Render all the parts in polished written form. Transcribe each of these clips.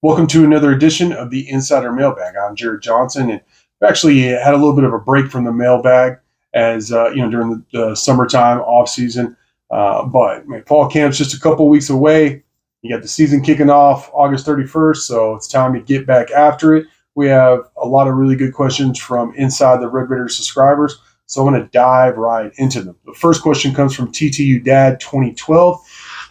Welcome to another edition of the Insider Mailbag. I'm Jared Johnson, and we actually had a little bit of a break from the mailbag as during the summertime off season. But fall camp's just a couple weeks away. You got the season kicking off August 31st, so it's time to get back after it. We have a lot of really good questions from inside the Red Raiders subscribers, so I'm going to dive right into them. The first question comes from TTU Dad 2012,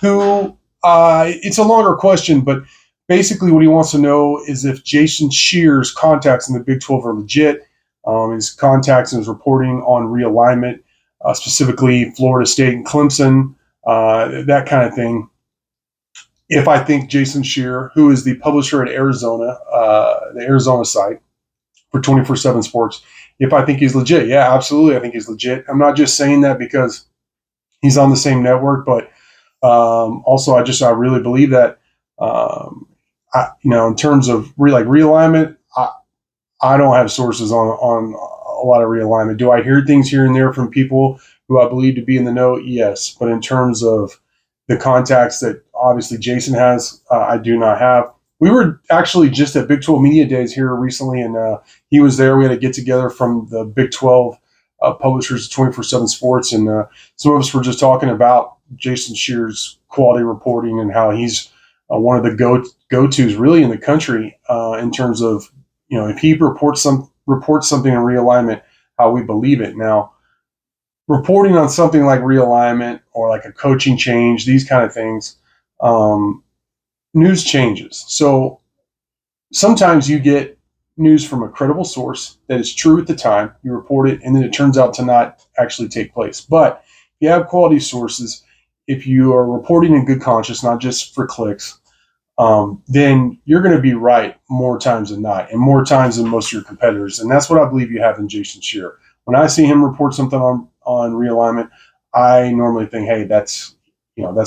who it's a longer question, but basically what he wants to know is if Jason Scheer's contacts in the Big 12 are legit. His contacts and his reporting on realignment, specifically Florida State and Clemson, that kind of thing. If I think Jason Scheer, who is the publisher at Arizona, the Arizona site for 24/7 Sports, if I think he's legit, yeah, absolutely, I think he's legit. I'm not just saying that because he's on the same network, but also I really believe that. In terms of realignment, I don't have sources on a lot of realignment. Do I hear things here and there from people who I believe to be in the know? Yes, but in terms of the contacts that obviously Jason has, I do not have. We were actually just at Big 12 Media Days here recently, and he was there. We had a get together from the Big 12 publishers of 24/7 Sports, and some of us were just talking about Jason Scheer's quality reporting and how he's one of the go-tos really in the country in terms of, if he reports something in realignment, how we believe it. Now, reporting on something like realignment or like a coaching change, these kind of things, news changes. So sometimes you get news from a credible source that is true at the time, you report it, and then it turns out to not actually take place. But if you have quality sources, if you are reporting in good conscience, not just for clicks, then you're going to be right more times than not, and more times than most of your competitors. And that's what I believe you have in Jason Scheer. When I see him report something on realignment, I normally think, hey, that's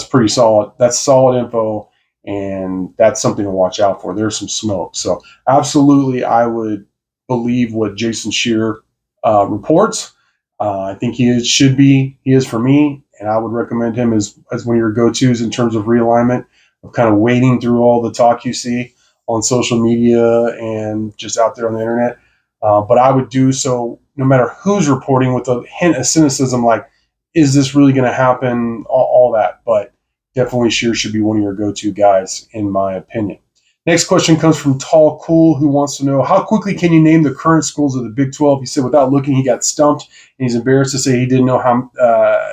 pretty solid. That's solid info, and that's something to watch out for. There's some smoke. So absolutely, I would believe what Jason Scheer reports. I think he is for me, and I would recommend him as one of your go-tos in terms of realignment, of kind of wading through all the talk you see on social media and just out there on the internet. But I would do so no matter who's reporting, with a hint of cynicism, like, is this really going to happen? All that. But definitely Scheer should be one of your go-to guys, in my opinion. Next question comes from Tall Cool, who wants to know, how quickly can you name the current schools of the Big 12? He said without looking, he got stumped, and he's embarrassed to say he didn't know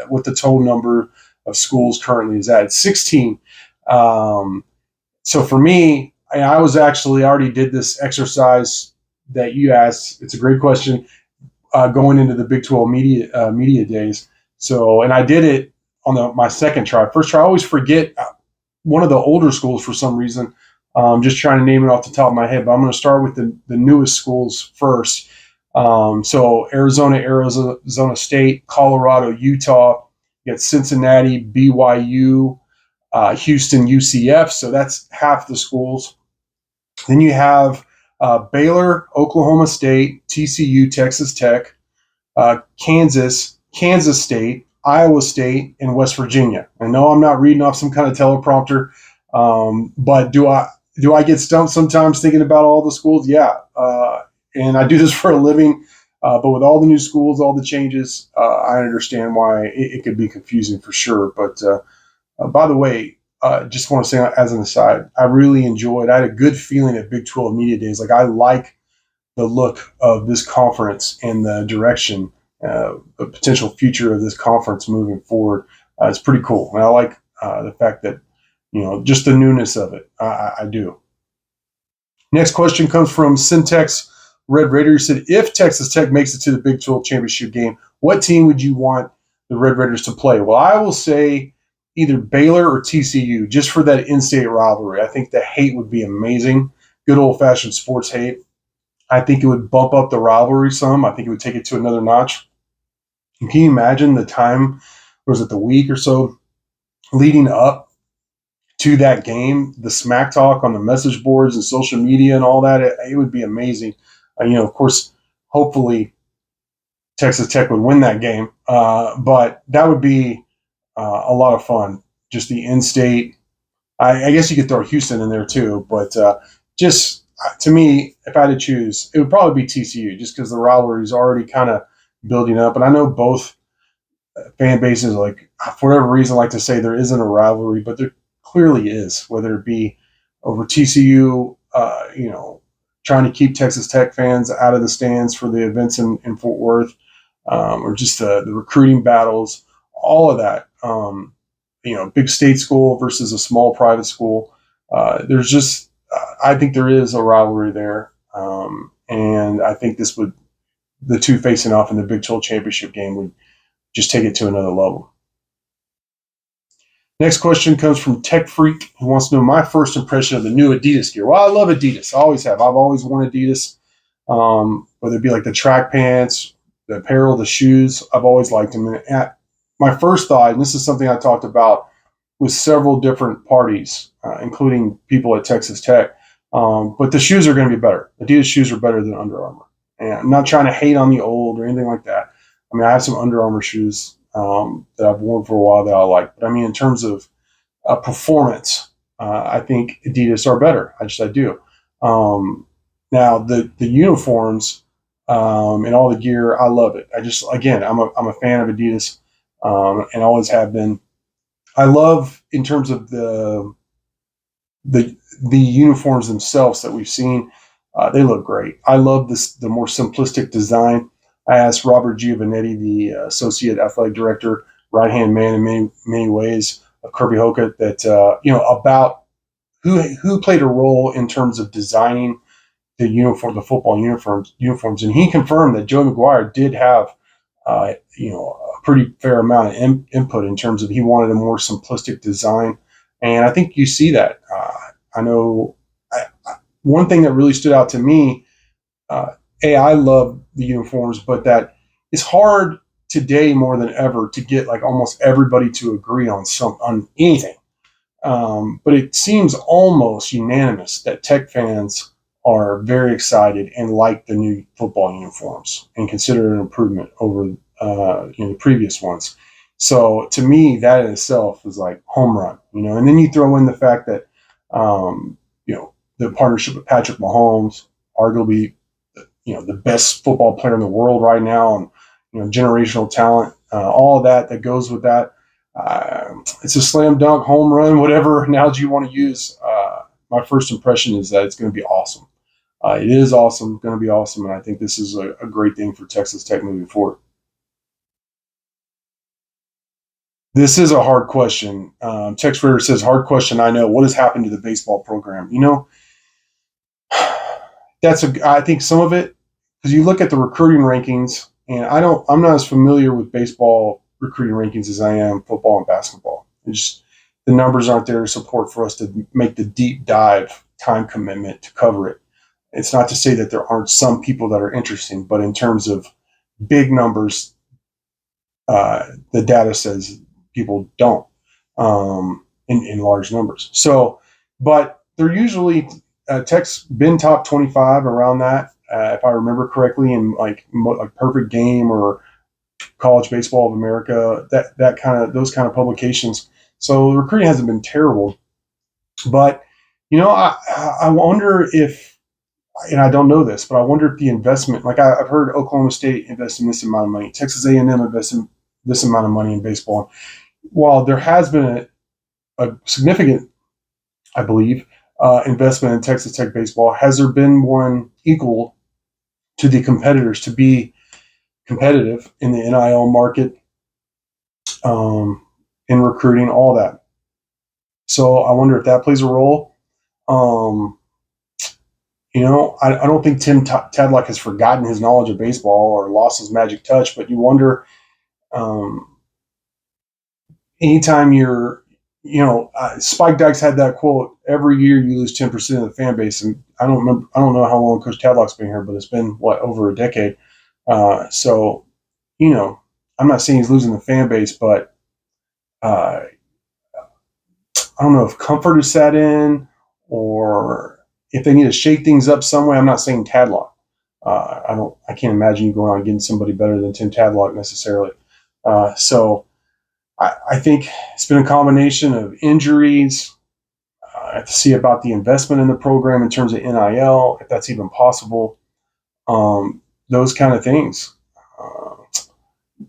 what the total number of schools currently is at. It's 16. So for me, I already did this exercise that you asked. It's a great question, going into the Big 12 media days. So, and I did it on my second try. First try, I always forget one of the older schools for some reason. Just trying to name it off the top of my head, but I'm going to start with the newest schools first. So Arizona State, Colorado, Utah, you got Cincinnati, BYU, Houston, UCF. So that's half the schools. Then you have Baylor, Oklahoma State, TCU, Texas Tech, Kansas State, Iowa State, and West Virginia. I know I'm not reading off some kind of teleprompter, but do I get stumped sometimes thinking about all the schools? Yeah, and I do this for a living. But with all the new schools, all the changes, I understand why it could be confusing for sure. But by the way, just want to say as an aside, I really enjoyed. I had a good feeling at Big 12 Media Days. Like, I like the look of this conference and the direction, the potential future of this conference moving forward. It's pretty cool, and I like the fact that just the newness of it. I do. Next question comes from Syntax Red Raider. He said, if Texas Tech makes it to the Big 12 championship game, what team would you want the Red Raiders to play? Well, I will say either Baylor or TCU, just for that in-state rivalry. I think the hate would be amazing. Good old-fashioned sports hate. I think it would bump up the rivalry some. I think it would take it to another notch. And can you imagine the time, was it the week or so leading up to that game, the smack talk on the message boards and social media and all that? It would be amazing. Of course, hopefully Texas Tech would win that game, but that would be a lot of fun. Just the in-state. I guess you could throw Houston in there too, but just to me, if I had to choose, it would probably be TCU, just because the rivalry is already kind of building up. And I know both fan bases, like for whatever reason, like to say there isn't a rivalry, but there clearly is. Whether it be over TCU, trying to keep Texas Tech fans out of the stands for the events in Fort Worth, or just the recruiting battles, all of that. Big state school versus a small private school. There's just, I think there is a rivalry there, and I think the two facing off in the Big 12 championship game would just take it to another level. Next question comes from Tech Freak, who wants to know my first impression of the new Adidas gear. Well, I love Adidas. I always have. I've always worn Adidas, whether it be like the track pants, the apparel, the shoes. I've always liked them. And my first thought, and this is something I talked about with several different parties, including people at Texas Tech, but the shoes are going to be better. Adidas shoes are better than Under Armour. And I'm not trying to hate on the old or anything like that. I mean, I have some Under Armour shoes that I've worn for a while that I like. But I mean, in terms of performance, I think Adidas are better. I do. Now the uniforms and all the gear, I love it. I'm a fan of Adidas and always have been. I love in terms of the uniforms themselves that we've seen. They look great. I love the more simplistic design. I asked Robert Giovanetti, the associate athletic director, right-hand man in many ways of Kirby Hocutt, that about who played a role in terms of designing the football uniforms, and he confirmed that Joe McGuire did have a pretty fair amount of input in terms of he wanted a more simplistic design, and I think you see that. I know one thing that really stood out to me. I love the uniforms, but that it's hard today more than ever to get like almost everybody to agree on anything. But it seems almost unanimous that Tech fans are very excited and like the new football uniforms and consider it an improvement over the previous ones. So to me, that in itself is like home run, And then you throw in the fact that the partnership with Patrick Mahomes, arguably the best football player in the world right now, and generational talent, all of that goes with that. It's a slam dunk, home run, whatever analogy you want to use. My first impression is that it's going to be awesome. It is awesome, going to be awesome, and I think this is a great thing for Texas Tech moving forward. This is a hard question. Text Reader says, hard question, I know. What has happened to the baseball program? I think some of it, because you look at the recruiting rankings, and I'm not as familiar with baseball recruiting rankings as I am football and basketball. The numbers aren't there to support for us to make the deep dive time commitment to cover it. It's not to say that there aren't some people that are interesting, but in terms of big numbers, the data says people don't in large numbers. So, but they're usually Tech's been top 25 around that, if I remember correctly, in like Perfect Game or College Baseball of America, those kind of publications. So the recruiting hasn't been terrible, but I wonder if, and I don't know this, but I wonder if the investment, like I've heard Oklahoma State investing this amount of money, Texas A&M investing this amount of money in baseball. While there has been a significant, I believe, investment in Texas Tech baseball, has there been one equal to the competitors to be competitive in the NIL market, in recruiting, all that? So I wonder if that plays a role. I don't think Tim Tadlock has forgotten his knowledge of baseball or lost his magic touch, but you wonder, anytime Spike Dykes had that quote, every year you lose 10% of the fan base. And I don't know how long Coach Tadlock's been here, but it's been over a decade. So, I'm not saying he's losing the fan base, but I don't know if comfort is set in or if they need to shake things up some way. I'm not saying Tadlock. I can't imagine you going out and getting somebody better than Tim Tadlock necessarily. So I think it's been a combination of injuries, I have to see about the investment in the program in terms of NIL, if that's even possible. Those kind of things.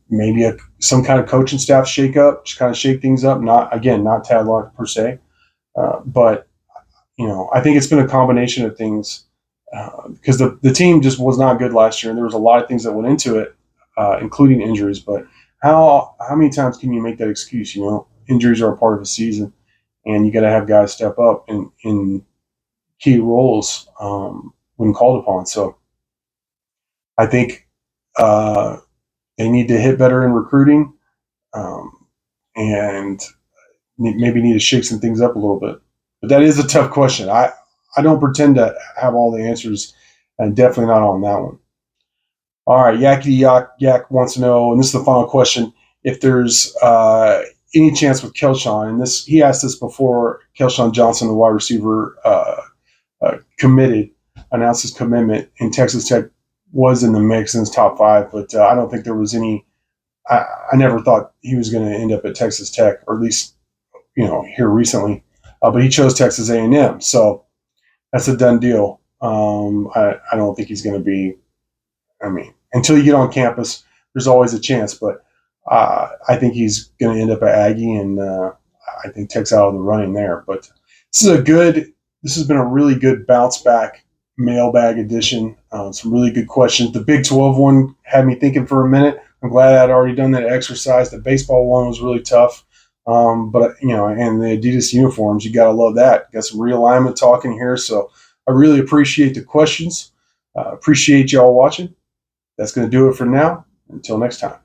Maybe some kind of coaching staff shake up, just kind of shake things up. Not Tadlock per se, but I think it's been a combination of things because the team just was not good last year, and there was a lot of things that went into it, including injuries. But how many times can you make that excuse? Injuries are a part of a season, and you got to have guys step up in key roles when called upon. So I think they need to hit better in recruiting, and maybe need to shake some things up a little bit. But that is a tough question. I don't pretend to have all the answers, and definitely not on that one. All right, Yakety Yak wants to know, and this is the final question, if there's any chance with Kelshawn, and he asked this before Kelshawn Johnson, the wide receiver, announced his commitment, and Texas Tech was in the mix in his top 5, but I don't think there was any. I never thought he was going to end up at Texas Tech, or at least here recently. But he chose Texas A&M, so that's a done deal. I don't think he's going to be. I mean, until you get on campus, there's always a chance, but I think he's going to end up at Aggie, and I think Tech's out of the running there. But this has been a really good bounce back mailbag edition. Some really good questions. The Big 12 one had me thinking for a minute. I'm glad I'd already done that exercise. The baseball one was really tough. But and the Adidas uniforms, you got to love that. Got some realignment talking here. So I really appreciate the questions. Appreciate y'all watching. That's going to do it for now. Until next time.